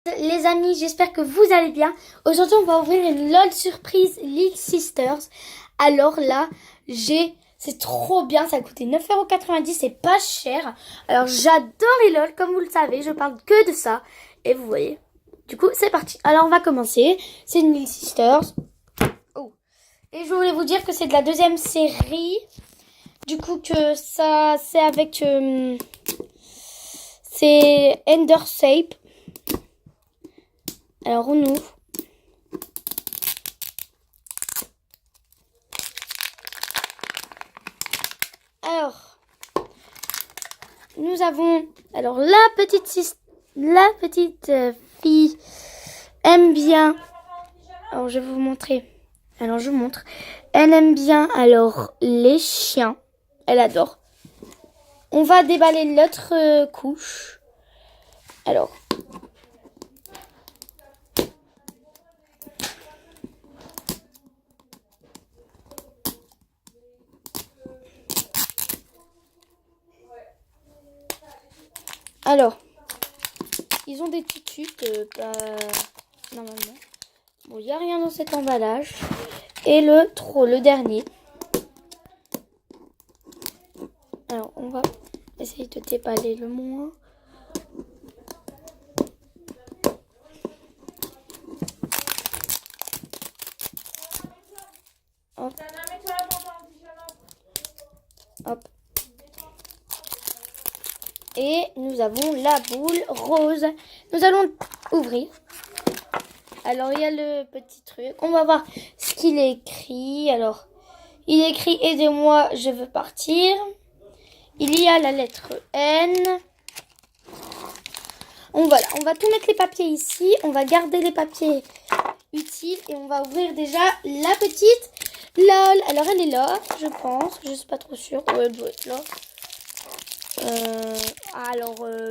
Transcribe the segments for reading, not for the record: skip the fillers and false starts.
Les amis, j'espère que vous allez bien. Aujourd'hui, on va ouvrir une LOL surprise Little Sisters. Alors là, c'est trop bien, ça a coûté 9,90 €, c'est pas cher. Alors j'adore les LOL, comme vous le savez, je parle que de ça. Et vous voyez. Du coup, c'est parti. Alors on va commencer. C'est une Little Sisters. Oh. Et je voulais vous dire que c'est de la deuxième série. Du coup, que ça, c'est avec... c'est Endershape. Alors on ouvre. Alors, nous avons la petite fille aime bien. Alors je vais vous montrer. Alors je vous montre. Elle aime bien les chiens. Elle adore. On va déballer l'autre couche. Alors. Alors, ils ont des tututes, normalement. Bon, il n'y a rien dans cet emballage. Et le dernier. Alors, on va essayer de déballer le moins. Hop. Hop. Et nous avons la boule rose. Nous allons ouvrir. Alors, il y a le petit truc. On va voir ce qu'il est écrit. Alors, il est écrit « Aidez-moi, je veux partir ». Il y a la lettre N. On va tout mettre les papiers ici. On va garder les papiers utiles. Et on va ouvrir déjà la petite LOL. Alors, elle est là, je pense. Je ne suis pas trop sûre. Ouais, elle doit être là.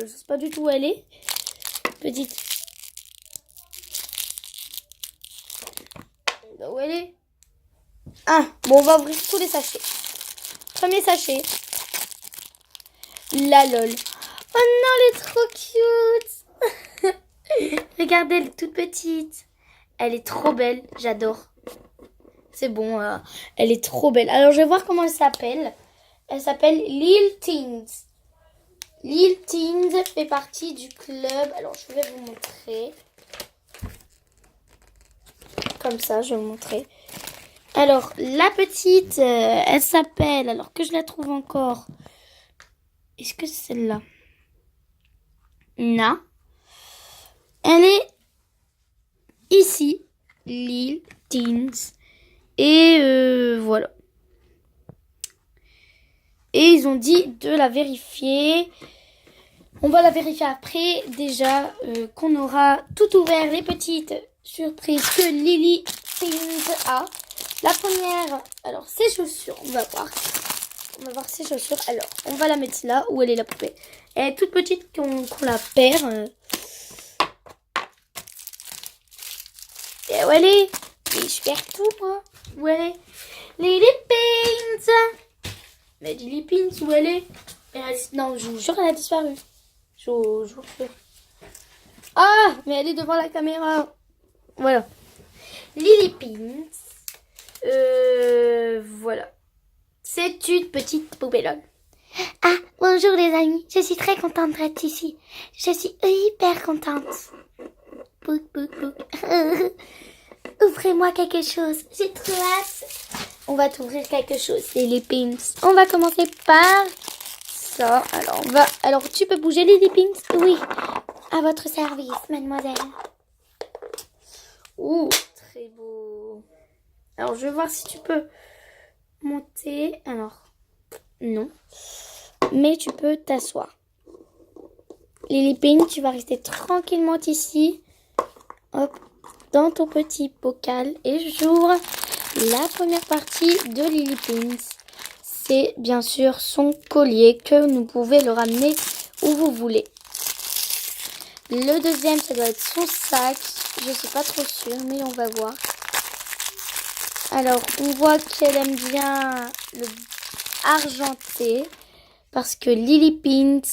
Je sais pas du tout où elle est. Petite. Où elle est? Ah, bon, on va ouvrir tous les sachets. Premier sachet. La LOL. Oh non, elle est trop cute. Regardez, elle est toute petite. Elle est trop belle, j'adore. C'est bon, elle est trop belle. Alors, je vais voir comment elle s'appelle. Elle s'appelle Lil Teens. Lil Teens fait partie du club. Alors, je vais vous montrer. Comme ça, je vais vous montrer. Alors, la petite, elle s'appelle... Alors que je la trouve encore. Est-ce que c'est celle-là? Non. Elle est ici. Lil Teens. Et voilà. Et ils ont dit de la vérifier. On va la vérifier après. Déjà qu'on aura tout ouvert. Les petites surprises que Lily Teens a. La première, alors ses chaussures. On va voir. On va voir ses chaussures. Alors, on va la mettre là où elle est la poupée. Elle est toute petite qu'on la perd. Et où elle est? Et je perds tout moi. Où elle est? Lily Pins. Mais Lily Pins, où elle est? Non, je vous jure, elle a disparu. Je vous jure. Ah, mais elle est devant la caméra. Voilà. Lily Pins. Voilà. C'est une petite poupée LOL. Ah, bonjour les amis. Je suis très contente d'être ici. Je suis hyper contente. Pouc, pouc, pouc. Ouvrez-moi quelque chose. J'ai trop hâte. On va t'ouvrir quelque chose, Lily Pins. On va commencer par ça. Alors, tu peux bouger, Lily Pins? Oui. À votre service, mademoiselle. Ouh, très beau. Alors, je vais voir si tu peux monter. Alors, non. Mais tu peux t'asseoir. Lily Pins, tu vas rester tranquillement ici. Hop, dans ton petit bocal. Et j'ouvre la première partie de Lily Pins. C'est bien sûr son collier que vous pouvez le ramener où vous voulez. Le deuxième, ça doit être son sac. Je ne suis pas trop sûre, mais on va voir. Alors, on voit qu'elle aime bien le argenté. Parce que Lily Pins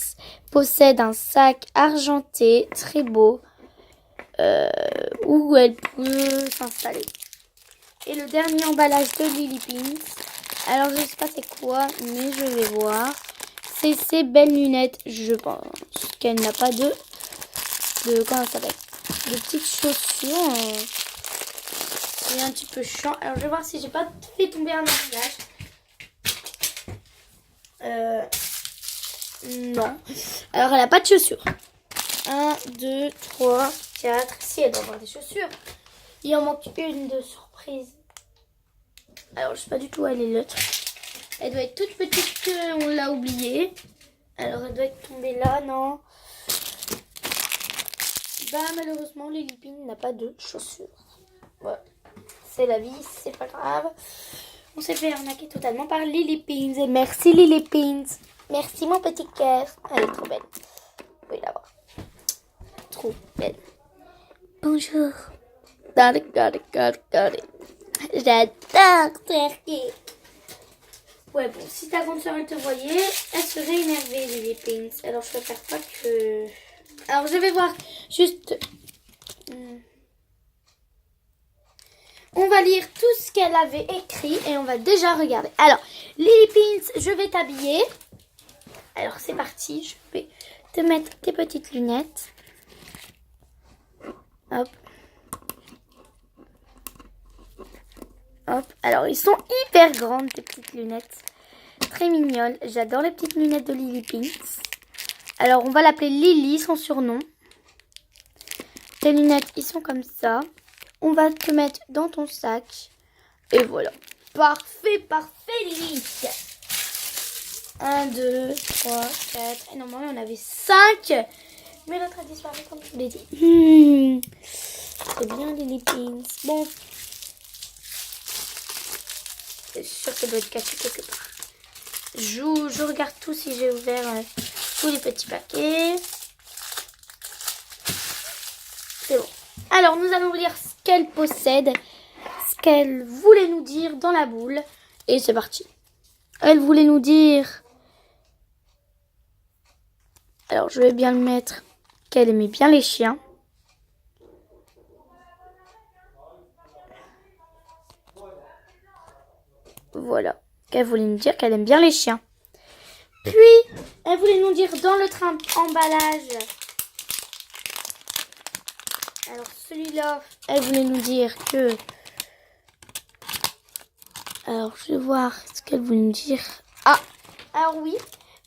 possède un sac argenté très beau. où elle peut s'installer. Et le dernier emballage de Lily Pins. Alors je sais pas c'est quoi, mais je vais voir. C'est ces belles lunettes, je pense qu'elle n'a pas de comment ça s'appelle, de petites chaussures. C'est un petit peu chiant. Alors je vais voir si j'ai pas fait tomber un emballage. Non. Alors elle a pas de chaussures. 1, 2, 3, 4. Si, elle doit avoir des chaussures. Il en manque une de surprise. Alors je sais pas du tout où elle est l'autre. Elle doit être toute petite, on l'a oubliée. Alors elle doit être tombée là, non. Bah malheureusement Lily Pin n'a pas de chaussures. Voilà. C'est la vie, c'est pas grave. On s'est fait arnaquer totalement par Lily Pins. Et merci Lily Pins. Merci mon petit cœur. Elle est trop belle. Vous pouvez la voir. Trop belle. Bonjour. J'adore twerker. Ouais, bon, si ta grande soeur elle te voyait, elle serait énervée, Lily Pins. Alors, je préfère pas que... Alors, je vais voir juste... On va lire tout ce qu'elle avait écrit et on va déjà regarder. Alors, Lily Pins, je vais t'habiller. Alors, c'est parti. Je vais te mettre tes petites lunettes. Hop. Hop. Alors, ils sont hyper grandes, tes petites lunettes. Très mignonnes. J'adore les petites lunettes de Lily Pins. Alors, on va l'appeler Lily, son surnom. Tes lunettes, ils sont comme ça. On va te mettre dans ton sac. Et voilà. Parfait, parfait, Lily. 1, 2, 3, 4. Et normalement, on avait 5. Mais l'autre a disparu, comme je vous l'ai dit. C'est bien, Lily Pins. Bon. C'est sûr qu'elle doit être cachée quelque part. Je regarde tout si j'ai ouvert tous les petits paquets. C'est bon. Alors, nous allons lire ce qu'elle possède, ce qu'elle voulait nous dire dans la boule. Et c'est parti. Elle voulait nous dire... Alors, je vais bien le mettre qu'elle aimait bien les chiens. Voilà. Qu'elle voulait nous dire qu'elle aime bien les chiens. Puis, elle voulait nous dire dans le train emballage... Alors celui-là, elle voulait nous dire que... Alors je vais voir ce qu'elle voulait nous dire. Ah, alors oui.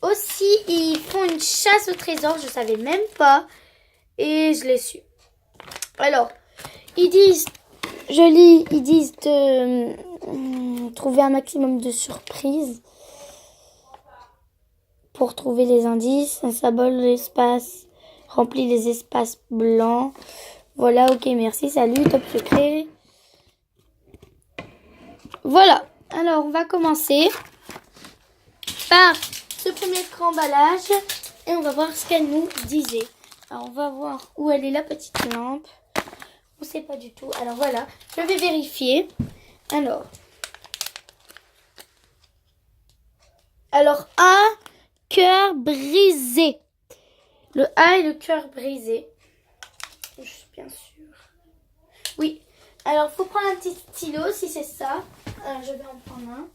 Aussi, ils font une chasse au trésor, je savais même pas. Et je l'ai su. Alors, ils disent, je lis, ils disent de trouver un maximum de surprises. Pour trouver les indices, un symbole de l'espace remplit les espaces blancs. Voilà, ok, merci, salut, top secret. Voilà, alors on va commencer par ce premier emballage et on va voir ce qu'elle nous disait. Alors on va voir où elle est la petite lampe. On ne sait pas du tout. Alors voilà, je vais vérifier. Alors A, cœur brisé. Le A et le cœur brisé. Je suis bien sûre. Oui. Alors, il faut prendre un petit stylo si c'est ça. Alors, je vais en prendre un.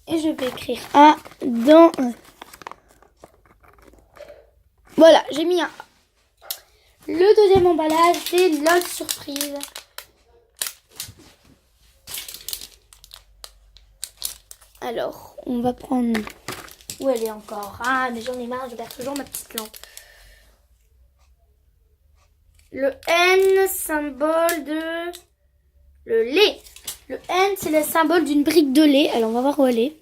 Et je vais écrire A dans... Voilà, j'ai mis un A. Le deuxième emballage, c'est l'autre surprise. Alors, on va prendre... Où elle est encore? Ah, mais j'en ai marre, je perds toujours ma petite lampe. Le N, symbole de... Le lait. Le N, c'est le symbole d'une brique de lait. Alors, on va voir où elle est.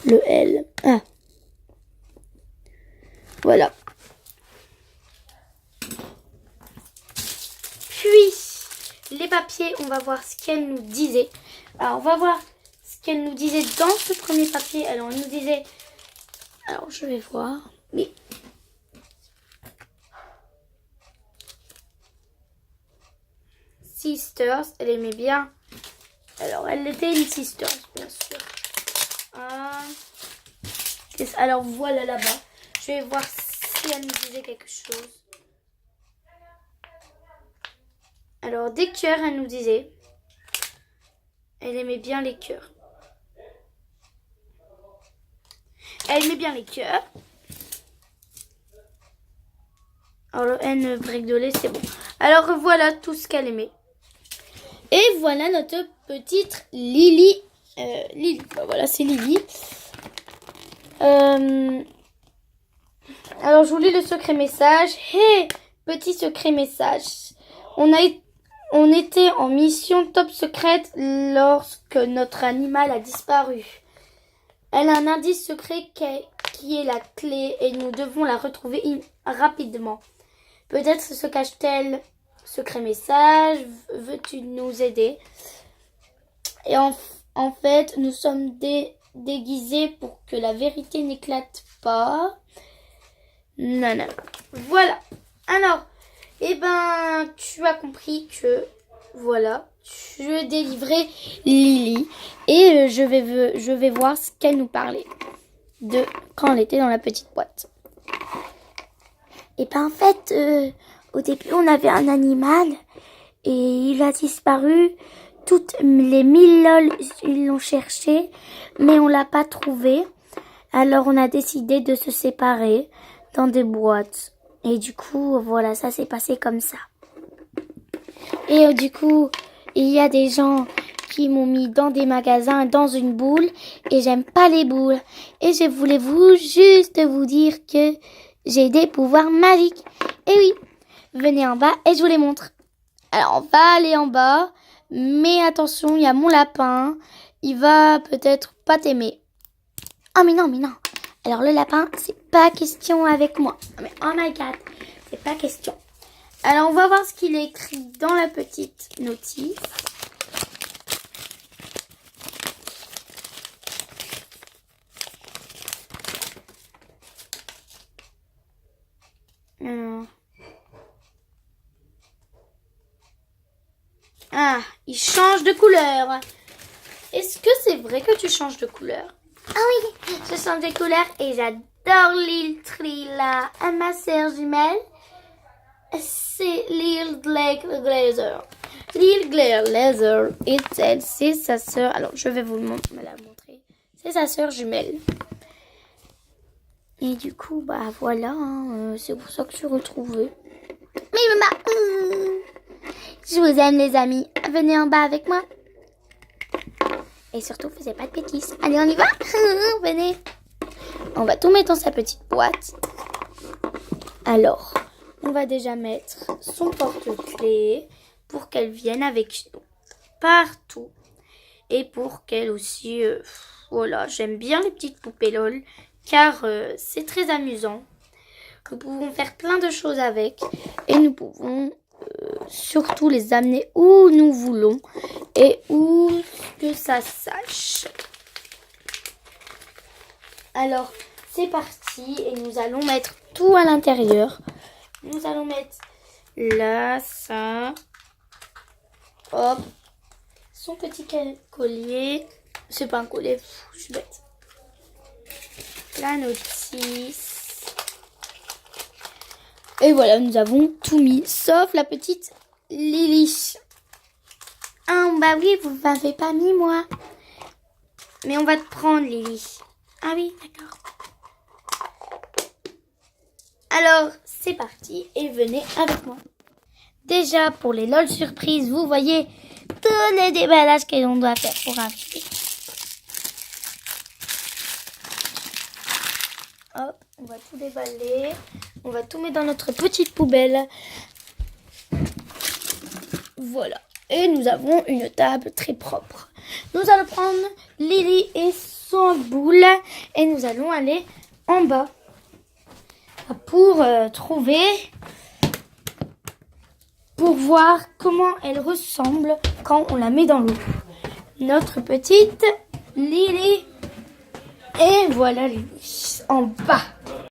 Le L. Ah. Voilà. Puis, les papiers, on va voir ce qu'elle nous disait. Alors, on va voir ce qu'elle nous disait dans ce premier papier. Alors, elle nous disait... Alors, je vais voir. Mais... Sisters, elle aimait bien. Alors, elle était une Sisters, bien sûr. Alors, voilà là-bas. Je vais voir si elle nous disait quelque chose. Alors, des cœurs, elle nous disait. Elle aimait bien les cœurs. Elle aimait bien les cœurs. Alors, le N break de lait, c'est bon. Alors, voilà tout ce qu'elle aimait. Et voilà notre petite Lily. Lily, voilà, c'est Lily. Alors, je vous lis le secret message. Hey, petit secret message. On était en mission top secrète lorsque notre animal a disparu. Elle a un indice secret qui est la clé et nous devons la retrouver rapidement. Peut-être se cache-t-elle. Secret message, veux-tu nous aider? Et en fait, nous sommes déguisés pour que la vérité n'éclate pas. Non. Voilà. Alors, tu as compris que, voilà, je délivrais Lily. Et je vais voir ce qu'elle nous parlait de quand elle était dans la petite boîte. Et en fait, au début, on avait un animal et il a disparu. Toutes les 1000 lol, ils l'ont cherché, mais on l'a pas trouvé. Alors, on a décidé de se séparer dans des boîtes. Et du coup, voilà, ça s'est passé comme ça. Et du coup, il y a des gens qui m'ont mis dans des magasins, dans une boule. Et j'aime pas les boules. Et je voulais juste vous dire que j'ai des pouvoirs magiques. Et oui, venez en bas et je vous les montre. Alors, on va aller en bas. Mais attention, il y a mon lapin. Il va peut-être pas t'aimer. Oh, mais non. Alors, le lapin, c'est pas question avec moi. Mais oh my god, c'est pas question. Alors, on va voir ce qu'il est écrit dans la petite notice. Ah, il change de couleur. Est-ce que c'est vrai que tu changes de couleur? Ah oui, je change de couleur et j'adore Lil Trilla. Ma sœur jumelle, c'est Lil Glazer. Lil Glazer, c'est sa sœur. Alors, je vais vous la montrer. C'est sa sœur jumelle. Et du coup, voilà, c'est pour ça que je suis retrouvée. Mais maman, je vous aime les amis. Venez en bas avec moi. Et surtout, faisez pas de bêtises. Allez, on y va. Venez. On va tout mettre dans sa petite boîte. Alors, on va déjà mettre son porte-clés pour qu'elle vienne avec nous partout. Et pour qu'elle aussi... voilà, j'aime bien les petites poupées LOL. Car c'est très amusant. Nous pouvons faire plein de choses avec. Et nous pouvons... surtout les amener où nous voulons et où que ça sache. Alors, c'est parti et nous allons mettre tout à l'intérieur. Nous allons mettre là, ça. Hop. Son petit collier. C'est pas un collier, je suis bête. La notice. Et voilà, nous avons tout mis, sauf la petite Lily. Ah, bah oui, vous m'avez pas mis, moi. Mais on va te prendre, Lily. Ah oui, d'accord. Alors, c'est parti et venez avec moi. Déjà, pour les LOL surprises, vous voyez tous les déballages que l'on doit faire pour inviter. Hop, on va tout déballer. On va tout mettre dans notre petite poubelle. Voilà. Et nous avons une table très propre. Nous allons prendre Lily et son boule. Et nous allons aller en bas. Pour trouver... Pour voir comment elle ressemble quand on la met dans l'eau. Notre petite Lily. Et voilà Lily en bas.